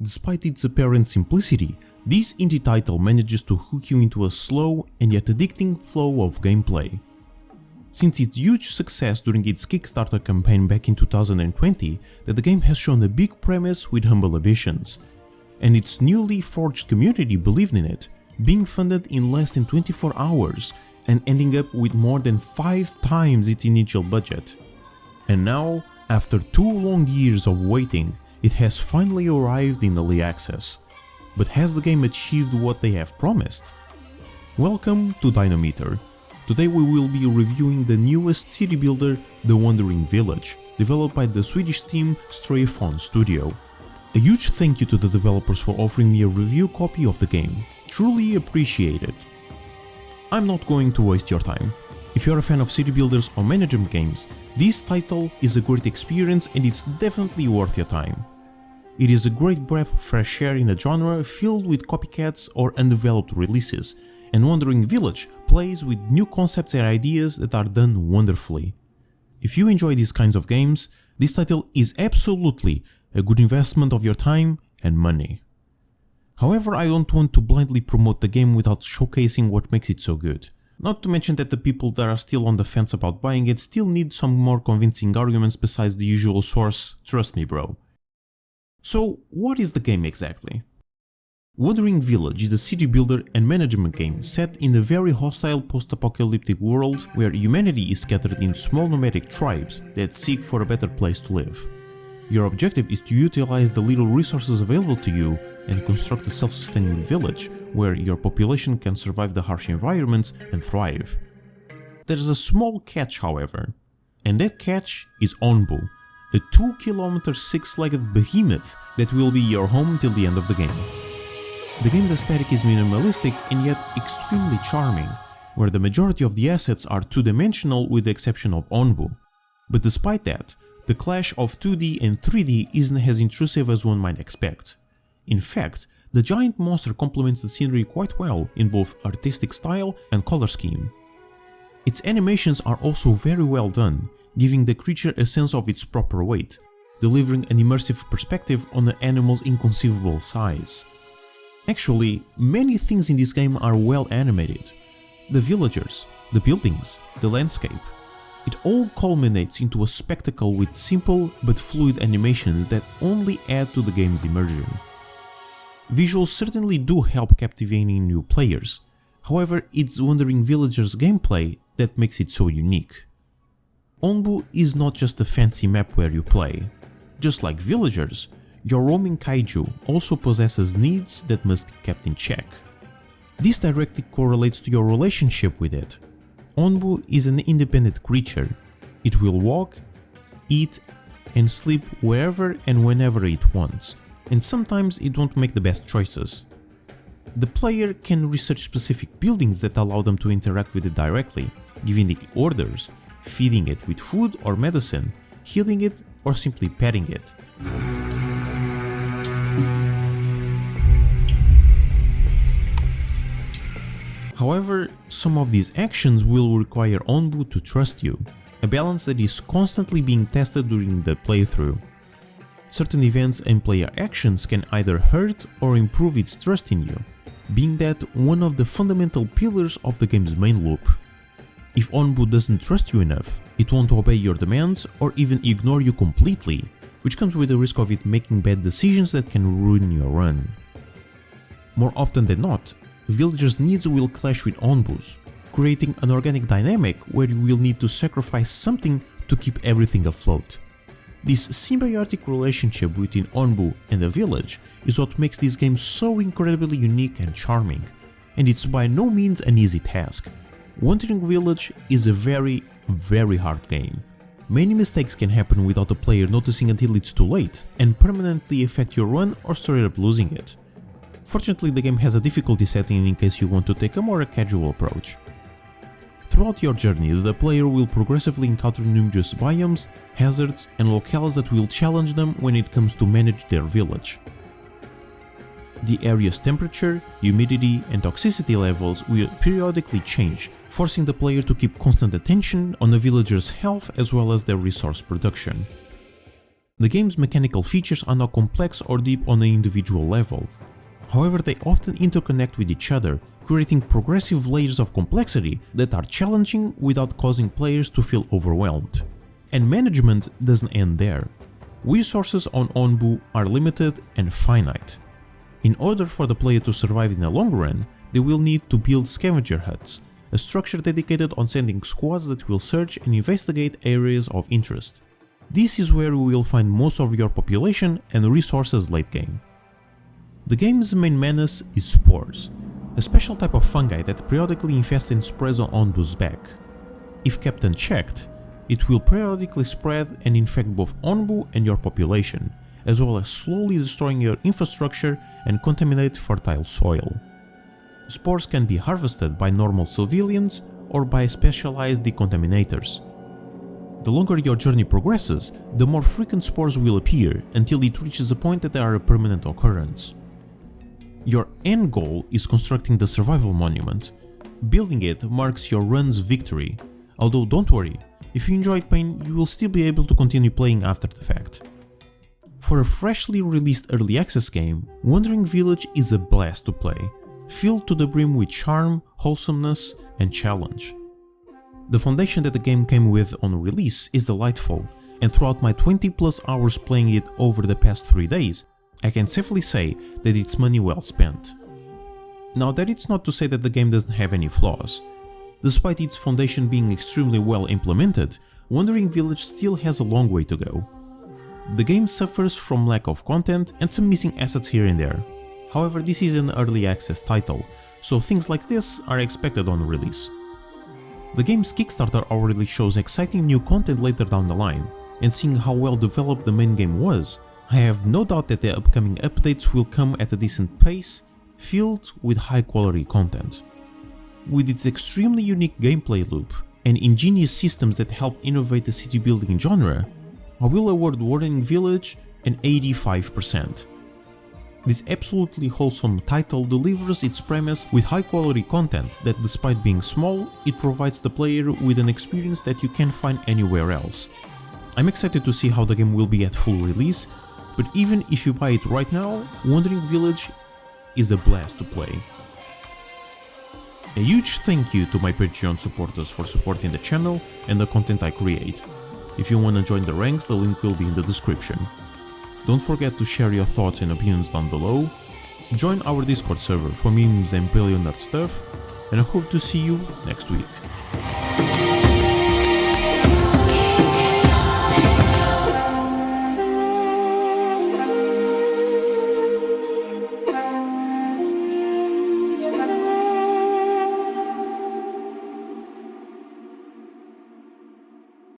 Despite its apparent simplicity, this indie title manages to hook you into a slow and yet addicting flow of gameplay. Since its huge success during its Kickstarter campaign back in 2020, the game has shown a big premise with humble ambitions, and its newly forged community believed in it, being funded in less than 24 hours and ending up with more than 5 times its initial budget. And now, after 2 long years of waiting, it has finally arrived in early access. But has the game achieved what they have promised? Welcome to Dino-Meter. Today we will be reviewing the newest city builder, The Wandering Village, developed by the Swedish team Stray Fawn Studio. A huge thank you to the developers for offering me a review copy of the game. Truly appreciated. I'm not going to waste your time. If you're a fan of city builders or management games, this title is a great experience and it's definitely worth your time. It is a great breath of fresh air in a genre filled with copycats or undeveloped releases, and Wandering Village plays with new concepts and ideas that are done wonderfully. If you enjoy these kinds of games, this title is absolutely a good investment of your time and money. However, I don't want to blindly promote the game without showcasing what makes it so good. Not to mention that the people that are still on the fence about buying it still need some more convincing arguments besides the usual source, trust me bro. So what is the game exactly? Wandering Village is a city builder and management game set in a very hostile post-apocalyptic world where humanity is scattered in small nomadic tribes that seek for a better place to live. Your objective is to utilize the little resources available to you and construct a self-sustaining village where your population can survive the harsh environments and thrive. There's a small catch however, and that catch is Onbu, a 2-kilometer 6-legged behemoth that will be your home till the end of the game. The game's aesthetic is minimalistic and yet extremely charming, where the majority of the assets are two-dimensional with the exception of Onbu. But despite that, the clash of 2D and 3D isn't as intrusive as one might expect. In fact, the giant monster complements the scenery quite well in both artistic style and color scheme. Its animations are also very well done, giving the creature a sense of its proper weight, delivering an immersive perspective on the animal's inconceivable size. Actually, many things in this game are well animated. The villagers, the buildings, the landscape. It all culminates into a spectacle with simple but fluid animations that only add to the game's immersion. Visuals certainly do help captivating new players, however it's Wandering Villager's gameplay that makes it so unique. Onbu is not just a fancy map where you play. Just like villagers, your roaming kaiju also possesses needs that must be kept in check. This directly correlates to your relationship with it. Onbu is an independent creature. It will walk, eat and sleep wherever and whenever it wants, and sometimes it won't make the best choices. The player can research specific buildings that allow them to interact with it directly, giving it orders, feeding it with food or medicine, healing it or simply petting it. However, some of these actions will require Onbu to trust you, a balance that is constantly being tested during the playthrough. Certain events and player actions can either hurt or improve its trust in you, being that one of the fundamental pillars of the game's main loop. If Onbu doesn't trust you enough, it won't obey your demands or even ignore you completely, which comes with the risk of it making bad decisions that can ruin your run. More often than not, villagers' needs will clash with Onbu's, creating an organic dynamic where you will need to sacrifice something to keep everything afloat. This symbiotic relationship between Onbu and the village is what makes this game so incredibly unique and charming, and it's by no means an easy task. Wandering Village is a very hard game. Many mistakes can happen without the player noticing until it's too late and permanently affect your run or straight up losing it. Fortunately, the game has a difficulty setting in case you want to take a more casual approach. Throughout your journey, the player will progressively encounter numerous biomes, hazards and locales that will challenge them when it comes to manage their village. The area's temperature, humidity and toxicity levels will periodically change, forcing the player to keep constant attention on the villagers' health as well as their resource production. The game's mechanical features are not complex or deep on an individual level. However, they often interconnect with each other, creating progressive layers of complexity that are challenging without causing players to feel overwhelmed. And management doesn't end there. Resources on Onbu are limited and finite. In order for the player to survive in the long run, they will need to build scavenger huts, a structure dedicated on sending squads that will search and investigate areas of interest. This is where you will find most of your population and resources late game. The game's main menace is spores, a special type of fungi that periodically infests and spreads on Onbu's back. If kept unchecked, it will periodically spread and infect both Onbu and your population, as well as slowly destroying your infrastructure and contaminate fertile soil. Spores can be harvested by normal civilians or by specialized decontaminators. The longer your journey progresses, the more frequent spores will appear until it reaches a point that they are a permanent occurrence. Your end goal is constructing the survival monument. Building it marks your run's victory, although don't worry, if you enjoyed pain, you will still be able to continue playing after the fact. For a freshly released early access game, Wandering Village is a blast to play, filled to the brim with charm, wholesomeness, and challenge. The foundation that the game came with on release is delightful, and throughout my 20+ hours playing it over the past 3 days, I can safely say that it's money well spent. Now that it's not to say that the game doesn't have any flaws. Despite its foundation being extremely well implemented, Wandering Village still has a long way to go. The game suffers from lack of content and some missing assets here and there. However, this is an early access title, so things like this are expected on release. The game's Kickstarter already shows exciting new content later down the line, and seeing how well developed the main game was, I have no doubt that the upcoming updates will come at a decent pace, filled with high quality content. With its extremely unique gameplay loop and ingenious systems that help innovate the city building genre, I will award Wandering Village an 85%. This absolutely wholesome title delivers its premise with high quality content that, despite being small, it provides the player with an experience that you can't find anywhere else. I'm excited to see how the game will be at full release, but even if you buy it right now, Wandering Village is a blast to play. A huge thank you to my Patreon supporters for supporting the channel and the content I create. If you want to join the ranks, the link will be in the description. Don't forget to share your thoughts and opinions down below, join our Discord server for memes and paleo nerd stuff, and I hope to see you next week.